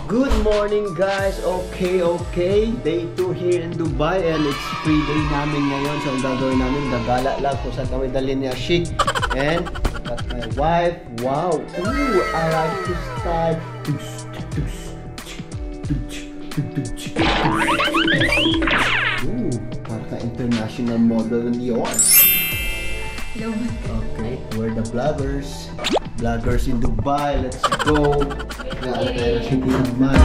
Good morning guys! Okay. Day 2 here in Dubai and it's free day namin ngayon. So ang gagawin namin, gagala lang kung saan kami dalhin ni Ashik. And that's my wife. Wow! Ooh, I like to style. Ooh, parang international model yun. Okay, we're the vloggers. Vloggers in Dubai, let's go! Pero hindi naman. So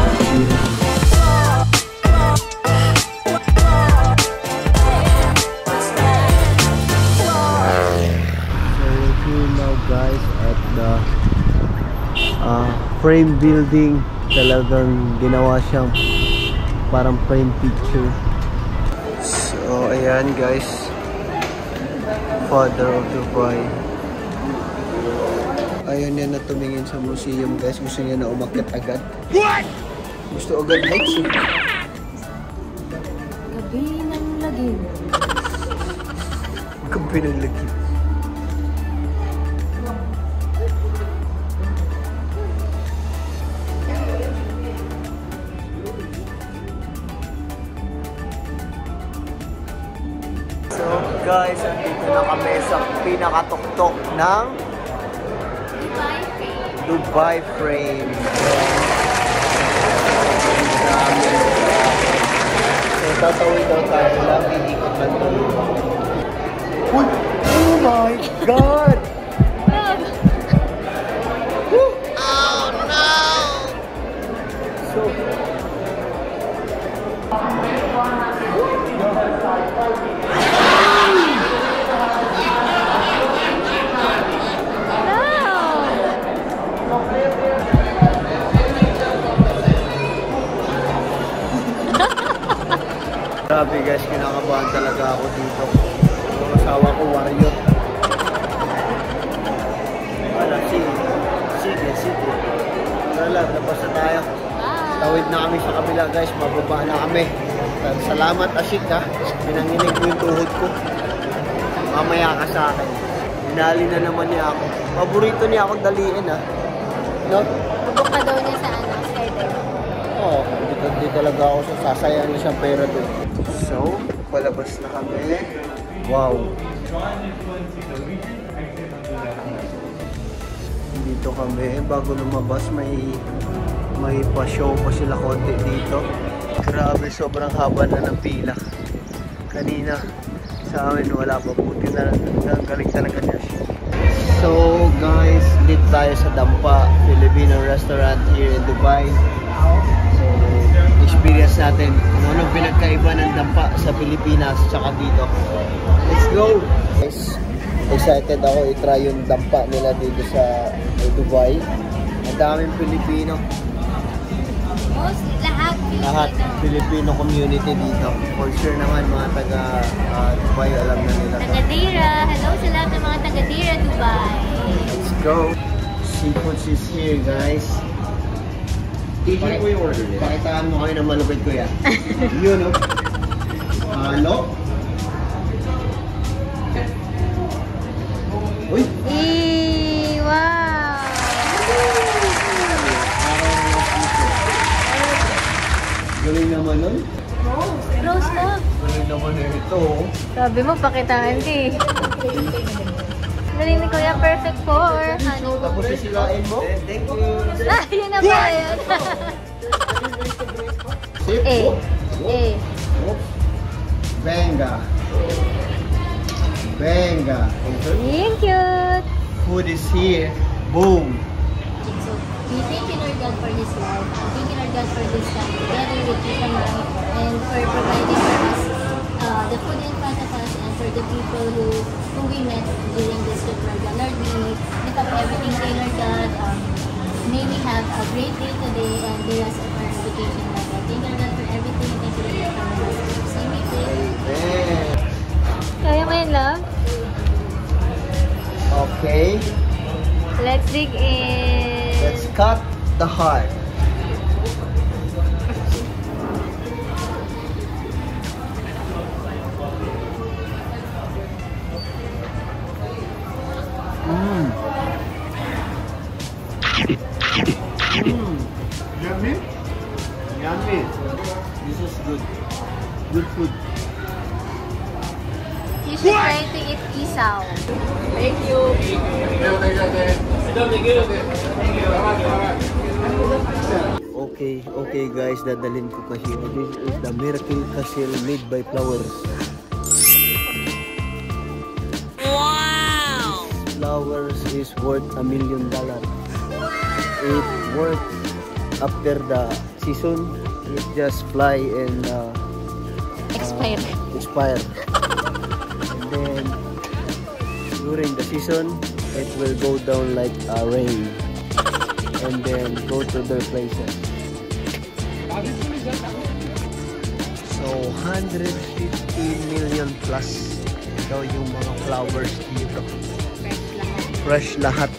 we're here now guys at the frame building. Talagang ginawa siyang parang frame picture. So ayan guys, Father of Dubai. Ayaw niya na tumingin sa museum guys. Gusto niya na umakyat agad. What? Gusto agad heights eh. Gabi ng lagim. Gabi ng lagim. So guys, andito na kami sa pinakatuktok ng Dubai frame. So, tatawid daw tayo lang, iikot lang tayo. Oh my God! Oh no! So, grabe guys, kinakabahan talaga ako dito. Yung asawa ko, warrior. Wala, sige. Wala, tapos na tayo. Tawid na kami sa kabila guys, mababa na kami. Salamat Ashik ha, pinanginig mo yung tuhod ko. Mamaya ka sa akin. Binali na naman niya ako. Paborito niya akong daliin ha. No? Bubuk ka daw niya sa skydive. Oo, hindi talaga ako sasayang na siyang pera doon. So, palabas na kami. Wow! Dito kami, bago lumabas may pa-show pa sila konti dito. Grabe, sobrang haba na ng pila. Kanina, sa amin wala pa, buti na galing talaga niya. So guys, dito tayo sa Dampa Filipino restaurant here in Dubai. So, experience natin kung anong pinagkaiba ng dampa sa Pilipinas tsaka dito. Let's go! Guys, excited ako i-try yung dampa nila dito sa Dubai. Ang daming Pilipino. Lahat Filipino community dito. For sure naman mga taga Dubai, alam na nila. Taga-Dira! Hello sa lahat ng mga taga-Dira, Dubai! Let's go! Seafoods is here guys. Pakitaan mo kayo ng malupit ko yan. Yun o. Ano? Uy! Wow! Galing naman nun. Rose mo! Galing naman ito. Sabi mo, pakitaan di. Galing ni Kuya, perfect for honey. Tapos sisilain mo? Thank you. Yun na ba yun? Sip. Venga. Thank you. Food is here. Boom. So, we thank you, Lord God, for this life. Thank you, Lord God, for this time together with you and for providing for us the food in front of us and for the people who we met during this trip, Lord God. Lord, we lift up everything to you, Lord God. May we have a great day today and the rest of our vacation, Lord God. Thank you, Lord God, for everything. Thank you, Lord God, for the rest. See me, Amen. Kaya mo yun, love? Okay. Let's dig in. Let's cut the heart. Yummy? Yummy. This is good. Good food. You should try to eat isaw. Thank you. Okay guys, dadalhin ko kasi. This is the Miracle Castle made by flowers. Wow! Flowers is worth $1 million. It worth after the season. It just fly and expire. And then during the season, it will go down like a rain. And then go to their places. So 150 million plus daw yung mga flowers dito. Fresh lahat.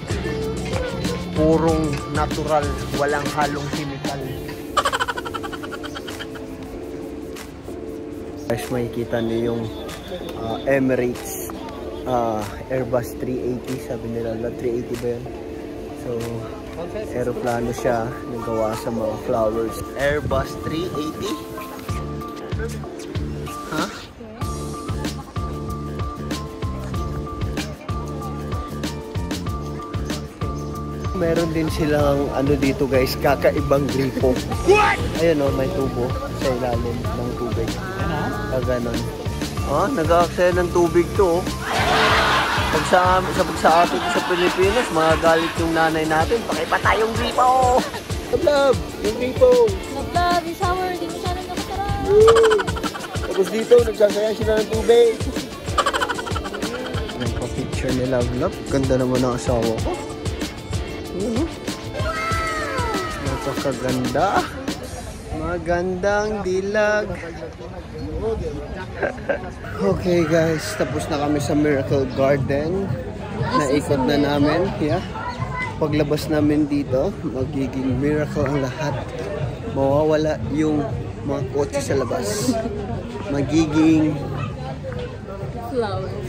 Purong natural, walang halong chemical. Guys, makikita niyo yung Emirates Airbus 380, sabi nila 380 ba yun? So aeroplano siya, nagawa sa mga flowers. Airbus 380? Ha? Meron din silang ano dito guys, kakaibang gripo. Ayun o, may tubo sa ilalim ng tubig. Ganon. Nag-aaksaya ng tubig to. Pag sa atin sa Pilipinas, magagalit yung nanay natin. Pakipatay yung gripo! Love! Yung gripo! Love, yung shower, di mo siya nang nakasarap. Tapos dito, nagsasayang sila ng tubig. Nagpa-picture ni Love. Ganda naman ang asawa ko. Napakaganda. Magandang dilag. Okay guys, tapos na kami sa Miracle Garden. Naikot na namin. Yeah. Paglabas namin dito, magiging miracle ang lahat. Mawawala yung mga kotse sa labas. Magiging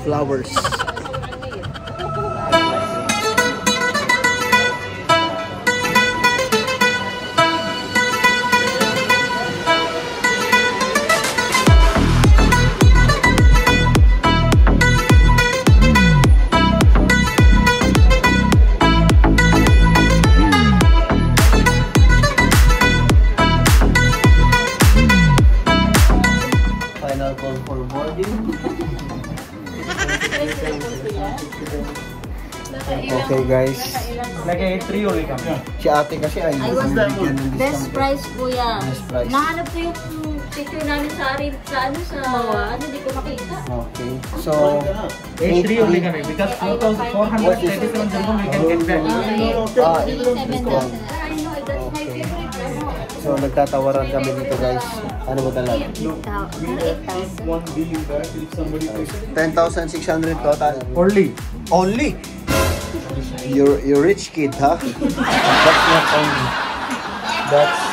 flowers. Okay guys. Si ate kasi ay Best price kuya. Best price. Nahanap ko yung picture namin sa di ko makita. Okay. So, H3 only kami because 2,437 dirham we can get back. Okay. 7,000. So, nagtatawaran kami dito guys. Ano ba talaga? 8,000. 10,600 total. Only. Only? You're rich kid, huh? That's not only. That's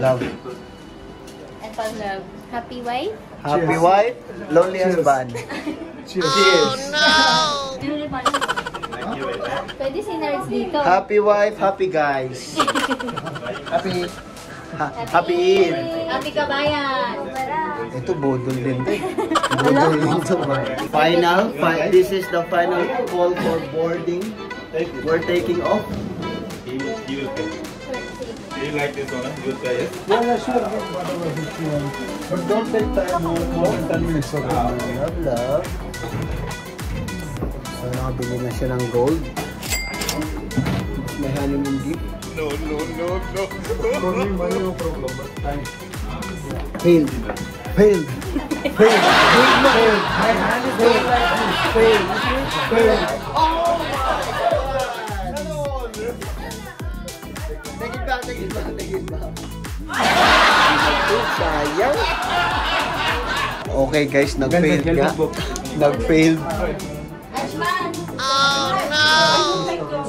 love. And pag love. Happy wife? Happy wife, lonely husband. Cheers. Cheers. Pwede si Nerds dito. Happy wife, happy guys. Happy Eid. Happy kabayan. Ito bodol din. Bodol din ito. This is the final call for boarding. We're taking off. He will pay. Do you like this one? You will pay it? Yeah, sure. But don't take time more than 10 minutes. Love. So, nakabili na siya ng gold. May honeymoon gift. No. For me, money no problem, but time. Failed. Failed. Failed. Failed. My hand is going like this. Failed. Failed. Take it back. Sayang. Okay guys, nag-failed nga. Nag-failed.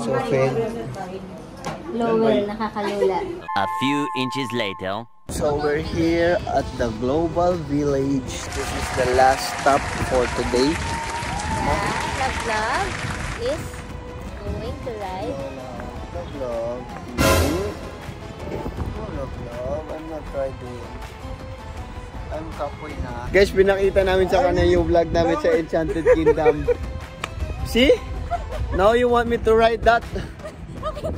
So failed. Lowell, nakakalula. A few inches later. So we're here at the Global Village. This is the last stop for today. Love is going to ride. Vlog. are doing? I'm kapoy na. Guys, pinakita namin sa kanya yung vlog namin sa Enchanted Kingdom. See? Now you want me to ride that?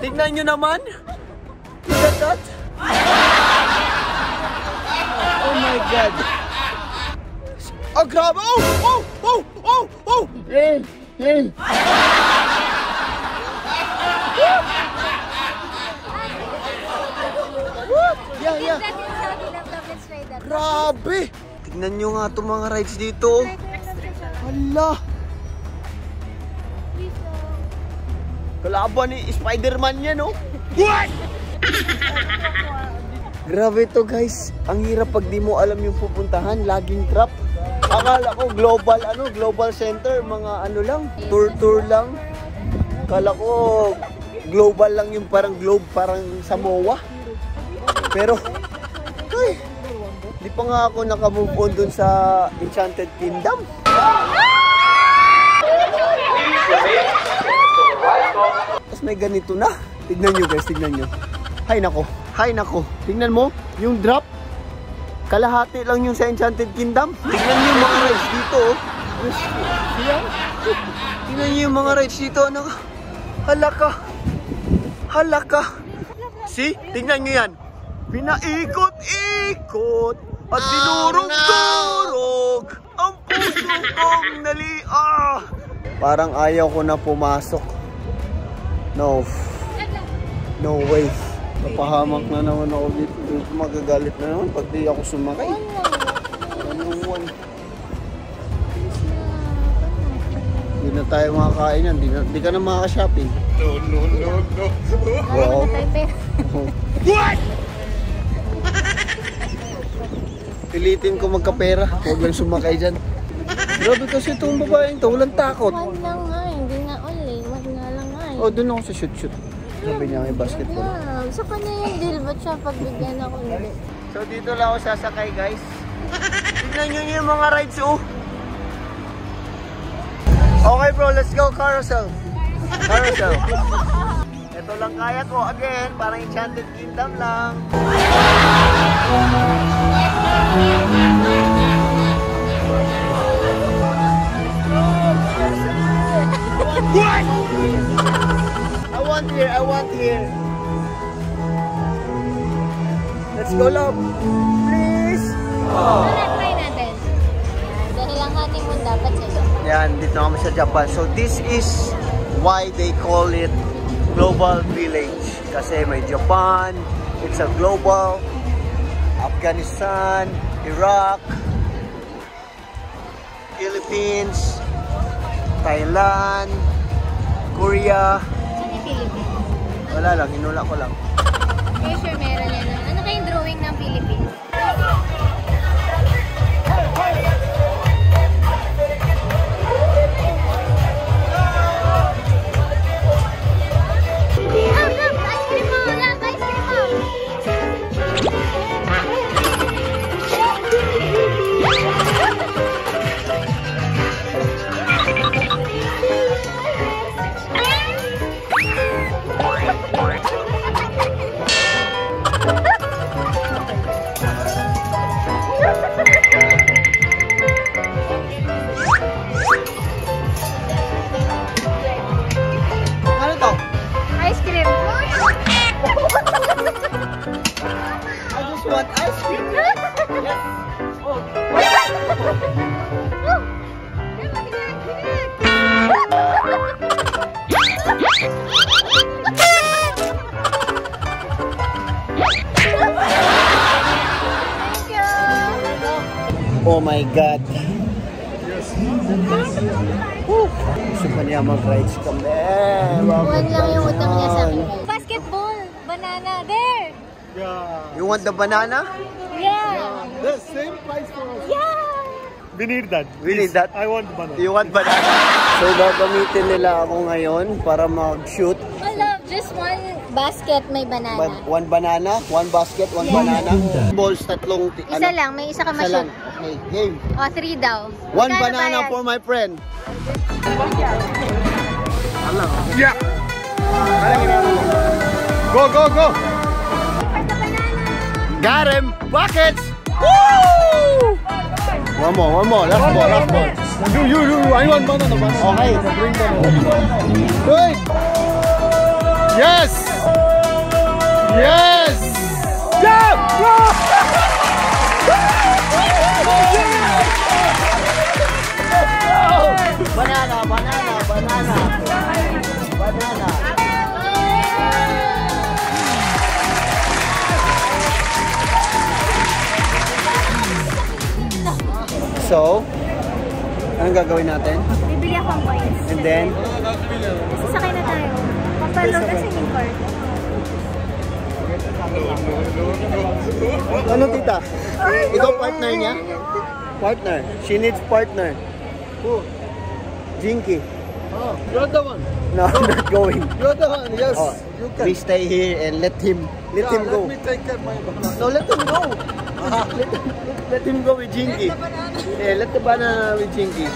Tignan nyo naman. Look at that. Oh my God. Oh, grabe. Oh, oh, oh, oh, oh. Hey, hey. Yeah, yeah. Grabe. Tignan nyo nga itong mga rides dito. Hala. Kalaban ni Spider-Man yan, no? What? Grabe to, guys. Ang hirap pag di mo alam yung pupuntahan. Laging trap. Akala ko global center. Mga ano lang, tour lang. Akala ko global lang yung parang globe, parang Samoa. Pero, ay, di pa nga ako nakamove on dun sa Enchanted Kingdom. Tapos may ganito na. Tignan nyo guys, tignan nyo. Hay nako, hay nako. Tignan mo, yung drop. Kalahati lang yung sa Enchanted Kingdom. Tignan nyo yung mga rides dito. Tignan nyo yung mga rides dito. Halaka. Halaka. See? Tignan nyo yan. Pinaikot-ikot at dinurog-durog ang puso kong Parang ayaw ko na pumasok. No. No way. Napahamak na naman ako dito. Magagalit na naman pag di ako sumakay. Hindi na tayo makakain yan. Di ka na makaka-shopping. No. Wow. What? Pilitin ko magkapera. Huwag lang sumakay dyan. Grabe kasi itong babaeng to. Walang takot. Wag lang nga, hindi nga all eh. Wag nga lang nga eh. Oh, doon ako sa shoot. Sabi niya may basketball. Yeah, sa kanya yung deal. Ba't siya pagbigyan ako hindi? So dito lang ako sasakay guys. Tignan nyo yung mga rides oh. Okay bro, let's go carousel. Carousel. Ito lang kaya ko. Again, parang Enchanted Kingdom lang. What? I want here. Let's go, love. Please. Try natin. Dahil lang honeymoon dapat sa Japan. Yan, dito kami sa Japan. So this is why they call it Global Village. Kasi may Japan, it's a global, Afghanistan, Iraq, Philippines, Thailand, Korea. Saan yung Philippines? Wala lang, hinula ko lang. For sure meron yan. Ano kayong drawing ng Philippines? Oh my God. Gusto pa niya mag-rides kami. Buwan lang yung utang niya sa akin. Basketball! Banana! There! Yeah. You want the banana? Yeah! The same price for us. Yeah! We need that. We need that. I want banana. You want banana? So gagamitin nila ako ngayon para mag-shoot. I love just one basket may banana. One banana, one basket, one banana. Balls, tatlong... Isa lang, may isa ka Isa lang. ma-shoot. Okay, game. O, 3 daw. One Magkano banana bayad? for my friend. Yeah. Go, go, go. For the banana! Got him! Buckets! Woo! One more. Last ball. You. I want banana. Okay. Bring banana. Good! Yes! Yes! Jump! Banana. So, anong gagawin natin? Bibili akong coins. And then, Sasakay na tayo. Papaload na swimming court. ano tita? Ikaw partner niya? Partner. She needs partner. Who? Jinky. Oh, you're the one. No, I'm not going. You're the one. Yes. Oh, You can. we stay here and let him go. Let me take care of my banana. No, let him go. let him go with Jinky. Yeah, let the banana with Jinky.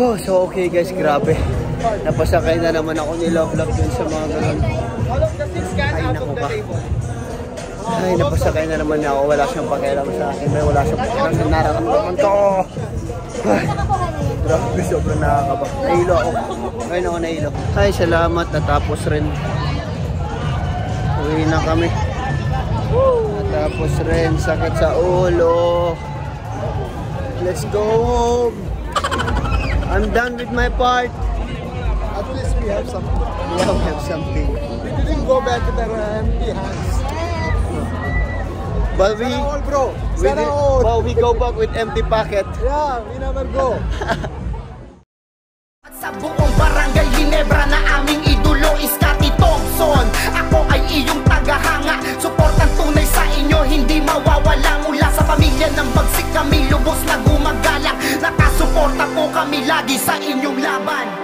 Oh, so okay guys, grabe. Napasakay na naman ako ni Love dun sa mga ganun. Ay, naku ba. Ay, napasakay na naman ako. Wala siyang pakialam sa akin. Wala siyang pakialam sa nararamdaman ko. Ay, grabe, sobrang nakakaba. Nahilo ako. Ngayon ako nahilo. Ay, salamat. Natapos rin. Uwi na kami. Natapos rin. Sakit sa ulo. Let's go home. I'm done with my part. At least we have something. We have something. We didn't go back to the empty hands. But we, Sana all, bro. we, Sana all. well, we go back with empty pocket. Yeah, we never go. At sa buong barangay Ginebra na aming idolo is Cathy Thompson. Ako ay iyong tagahanga. Suportang tunay sa inyo, hindi mawawala. Mula sa pamilya ng Bagsik kami lubos na gumagalang. Nakasuporta po kami lagi sa inyong laban.